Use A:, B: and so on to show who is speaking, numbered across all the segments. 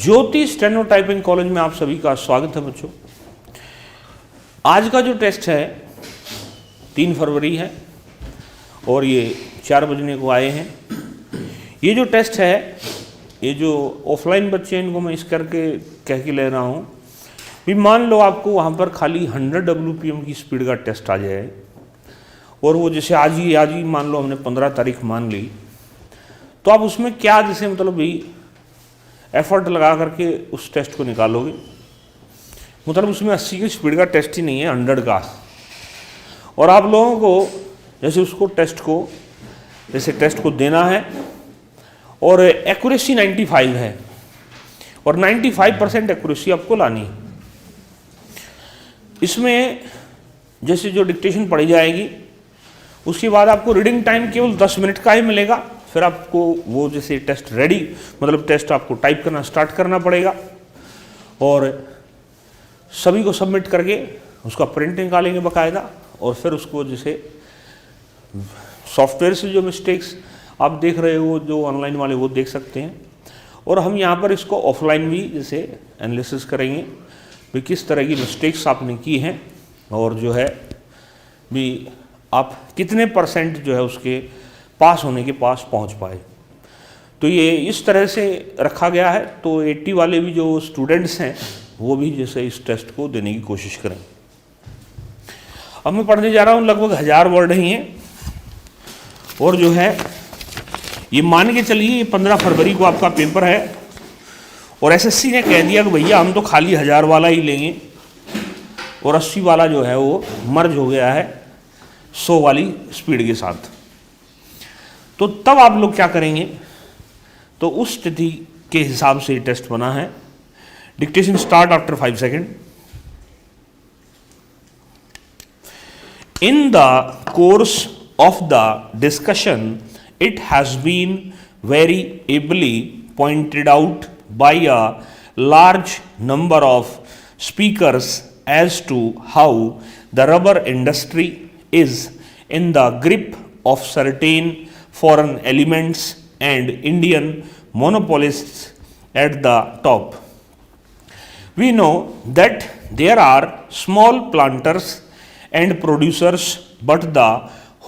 A: ज्योति steno typing college में आप सभी का स्वागत है बच्चों। आज का जो टेस्ट है 3 फरवरी है और ये 4 बजने को आए हैं। ये जो टेस्ट है, ये जो ऑफलाइन बच्चे हैं इनको मैं इस करके कह के ले रहा हूँ भी मान लो आपको वहाँ पर खाली 100 WPM की स्पीड का टेस्ट आ जाए और वो जैसे आज ही मान लो हमने 15 तारीख मान ली, तो आप उसमें क्या जैसे मतलब भी एफर्ट लगा करके उस टेस्ट को निकालोगे। मतलब उसमें 80 की स्पीड का टेस्ट ही नहीं है, 100 का। और आप लोगों को जैसे उसको टेस्ट को देना है और एक्यूरेसी 95 है और 95% एक्यूरेसी आपको लानी है। इसमें जैसे जो डिक्टेशन पढ़ी जाएगी उसके बाद आपको रीडिंग टाइम केवल 10 मिनट का ही मिलेगा। फिर आपको वो जैसे टेस्ट रेडी मतलब टेस्ट आपको टाइप करना स्टार्ट करना पड़ेगा और सभी को सबमिट करके उसका प्रिंट निकालेंगे बाकायदा और फिर उसको जैसे सॉफ्टवेयर से जो मिस्टेक्स आप देख रहे हो जो ऑनलाइन वाले वो देख सकते हैं और हम यहाँ पर इसको ऑफलाइन भी जैसे एनालिसिस करेंगे भी किस तरह की मिस्टेक्स आपने की हैं और जो है भी आप कितने % जो है उसके पास होने के पास पहुंच पाए। तो ये इस तरह से रखा गया है। तो 80 वाले भी जो स्टूडेंट्स हैं वो भी जैसे इस टेस्ट को देने की कोशिश करें। अब मैं पढ़ने जा रहा हूँ, लगभग 1000 वर्ड ही हैं और जो है ये मान के चलिए ये 15 फरवरी को आपका पेपर है और SSC ने कह दिया कि भैया हम तो खाली 1000 वाला ही लेंगे और 80 वाला जो है वो मर्ज हो गया है 100 वाली स्पीड के साथ। तो तब आप लोग क्या करेंगे, तो उस स्थिति के हिसाब से टेस्ट बना है। Dictation start after 5 second. In the course of the discussion it has been very ably pointed out by a large number of speakers as to how the rubber industry is in the grip of certain foreign elements and Indian monopolists at the top. We know that there are small planters and producers, but the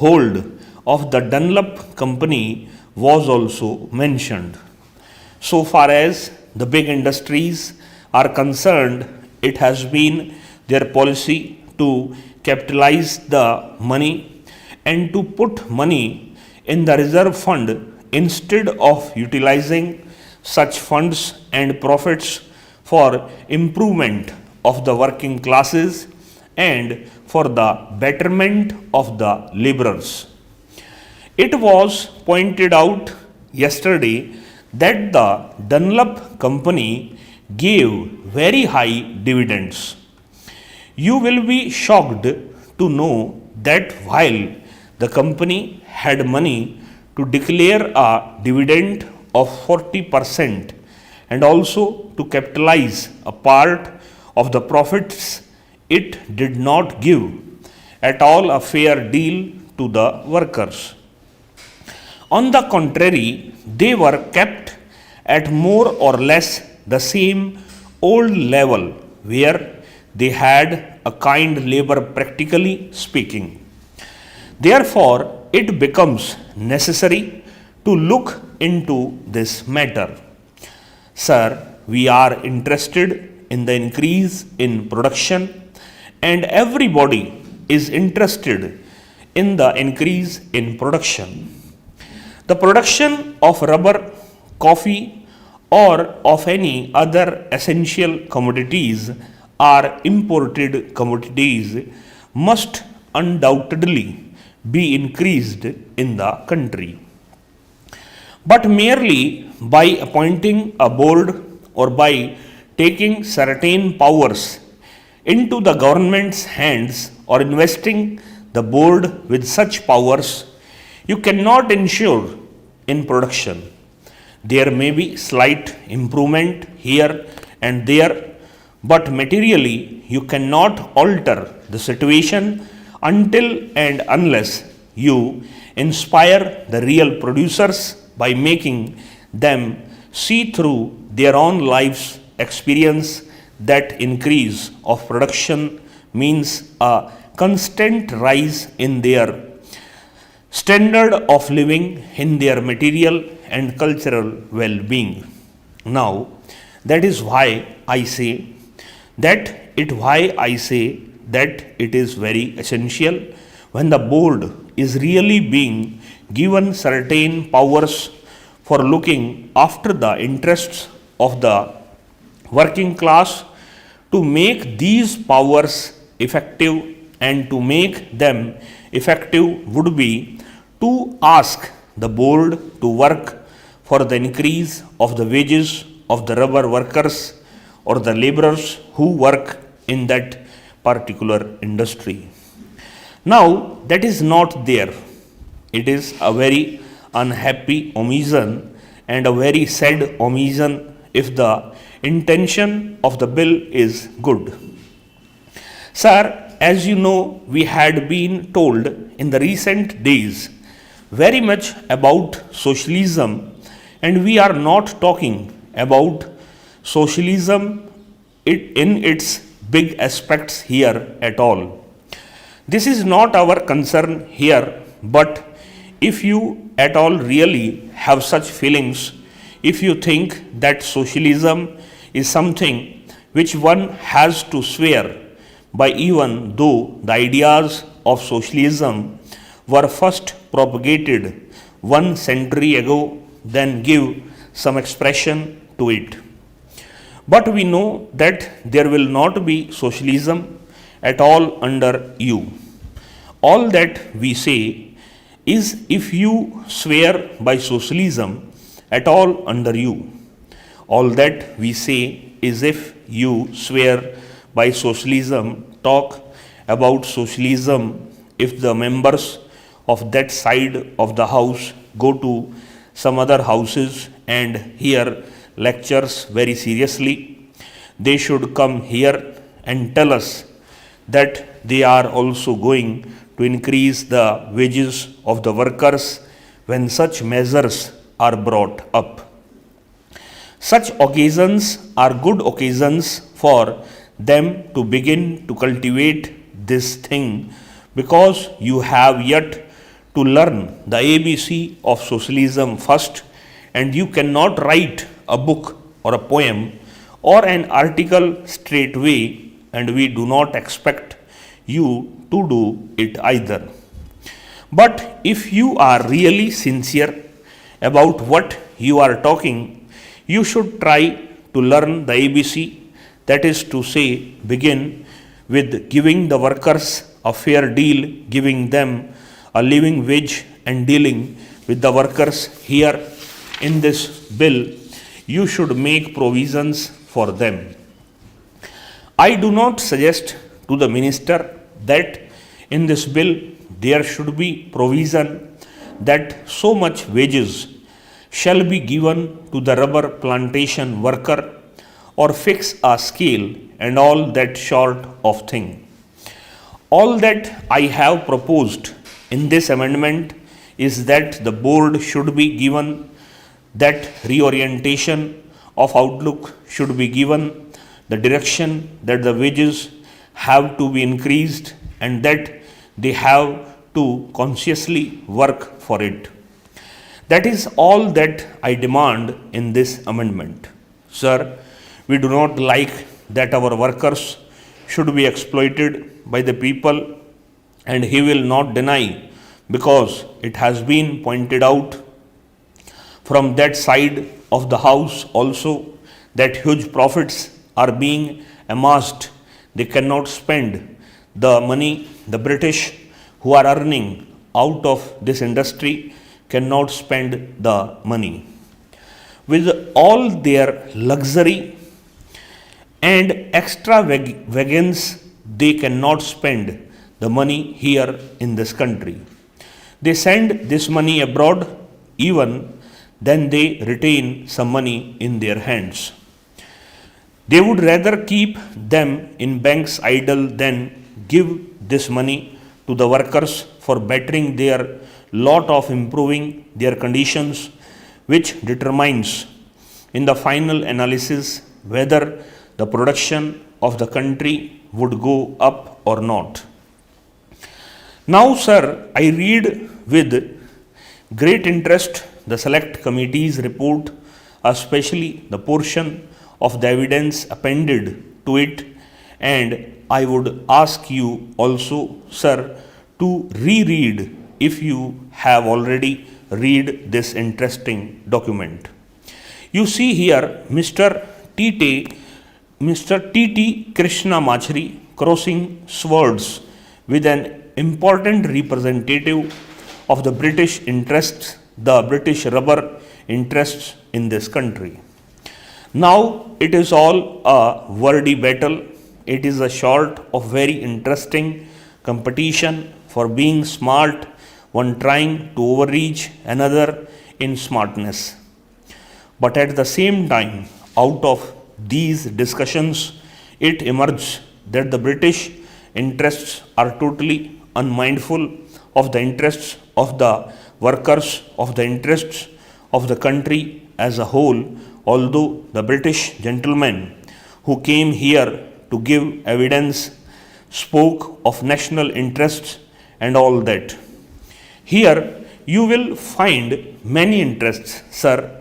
A: hold of the Dunlop company was also mentioned. So far as the big industries are concerned, it has been their policy to capitalize the money and to put money in the reserve fund instead of utilizing such funds and profits for improvement of the working classes and for the betterment of the laborers. It was pointed out yesterday that the Dunlop company gave very high dividends. You will be shocked to know that while the company had money to declare a dividend of 40% and also to capitalize a part of the profits, it did not give at all a fair deal to the workers. On the contrary, they were kept at more or less the same old level where they had a kind labor practically speaking. Therefore, it becomes necessary to look into this matter. Sir, we are interested in the increase in production and everybody is interested in the increase in production. The production of rubber, coffee or of any other essential commodities or imported commodities must undoubtedly be increased in the country. But merely by appointing a board or by taking certain powers into the government's hands or investing the board with such powers, you cannot ensure in production. There may be slight improvement here and there, but materially you cannot alter the situation until and unless you inspire the real producers by making them see through their own lives experience that increase of production means a constant rise in their standard of living, in their material and cultural well-being. Now, that is why I say that it is very essential when the board is really being given certain powers for looking after the interests of the working class, to make these powers effective, and to make them effective would be to ask the board to work for the increase of the wages of the rubber workers or the laborers who work in that particular industry. Now, that is not there. It is a very unhappy omission and a very sad omission if the intention of the bill is good. Sir, as you know, we had been told in the recent days very much about socialism, and we are not talking about socialism in its big aspects here at all. This is not our concern here, but if you at all really have such feelings, if you think that socialism is something which one has to swear by, even though the ideas of socialism were first propagated 1 century ago, then give some expression to it. But we know that there will not be socialism at all under you. All that we say is, if you swear by socialism at all under you. All that we say is, if you swear by socialism, talk about socialism, if the members of that side of the house go to some other houses and hear lectures very seriously, they should come here and tell us that they are also going to increase the wages of the workers when such measures are brought up. Such occasions are good occasions for them to begin to cultivate this thing, because you have yet to learn the ABC of socialism first, and you cannot write a book or a poem or an article straightway, and we do not expect you to do it either. But if you are really sincere about what you are talking, you should try to learn the ABC, that is to say, begin with giving the workers a fair deal, giving them a living wage, and dealing with the workers here in this bill. You should make provisions for them. I do not suggest to the minister that in this bill there should be provision that so much wages shall be given to the rubber plantation worker, or fix a scale and all that sort of thing. All that I have proposed in this amendment is that the board should be given that reorientation of outlook, should be given the direction that the wages have to be increased, and that they have to consciously work for it. That is all that I demand in this amendment. Sir, we do not like that our workers should be exploited by the people, and he will not deny, because it has been pointed out from that side of the house also that huge profits are being amassed. They cannot spend the money. The British who are earning out of this industry cannot spend the money. With all their luxury and extravagance, they cannot spend the money here in this country. They send this money abroad, even then they retain some money in their hands. They would rather keep them in banks idle than give this money to the workers for bettering their lot, of improving their conditions, which determines in the final analysis whether the production of the country would go up or not. Now, sir, I read with great interest the select committee's report, especially the portion of the evidence appended to it, and I would ask you also, sir, to reread if you have already read this interesting document. You see here Mr. T.T. Krishna Machari crossing swords with an important representative of the British interests, the British rubber interests in this country. Now it is all a wordy battle. It is a sort of very interesting competition for being smart, one trying to overreach another in smartness. But at the same time, out of these discussions, it emerges that the British interests are totally unmindful of the interests of the workers, of the interests of the country as a whole, although the British gentlemen who came here to give evidence spoke of national interests and all that. Here you will find many interests, sir.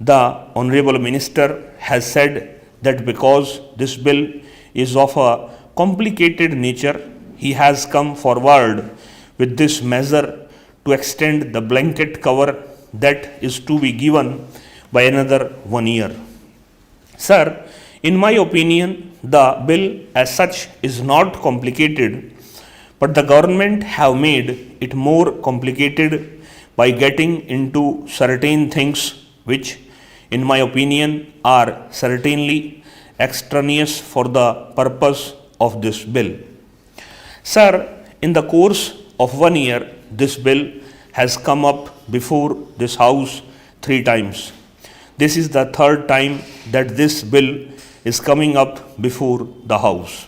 A: The Honorable Minister has said that because this bill is of a complicated nature, he has come forward with this measure to extend the blanket cover that is to be given by another 1 year. Sir, in my opinion, the bill as such is not complicated, but the government have made it more complicated by getting into certain things which, in my opinion, are certainly extraneous for the purpose of this bill. Sir, in the course of 1 year, this bill has come up before this House 3 times. This is the 3rd time that this bill is coming up before the House.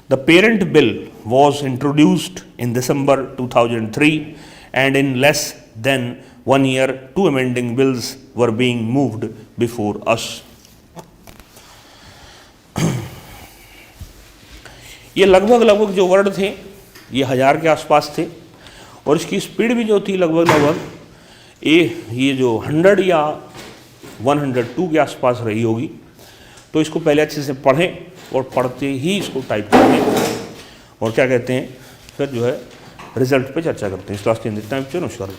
A: The parent bill was introduced in December 2003, and in less than 1 year, 2 amending bills were being moved before us. ये लगभग जो word थे ये 1000 के आसपास थे, और इसकी स्पीड भी जो थी लगभग ये जो 100 या 102 के आसपास रही होगी. तो इसको पहले अच्छे से पढ़ें और पढ़ते ही इसको टाइप करें और क्या कहते हैं फिर जो है रिजल्ट पे चर्चा करते हैं. इस वास्ते नमस्कार.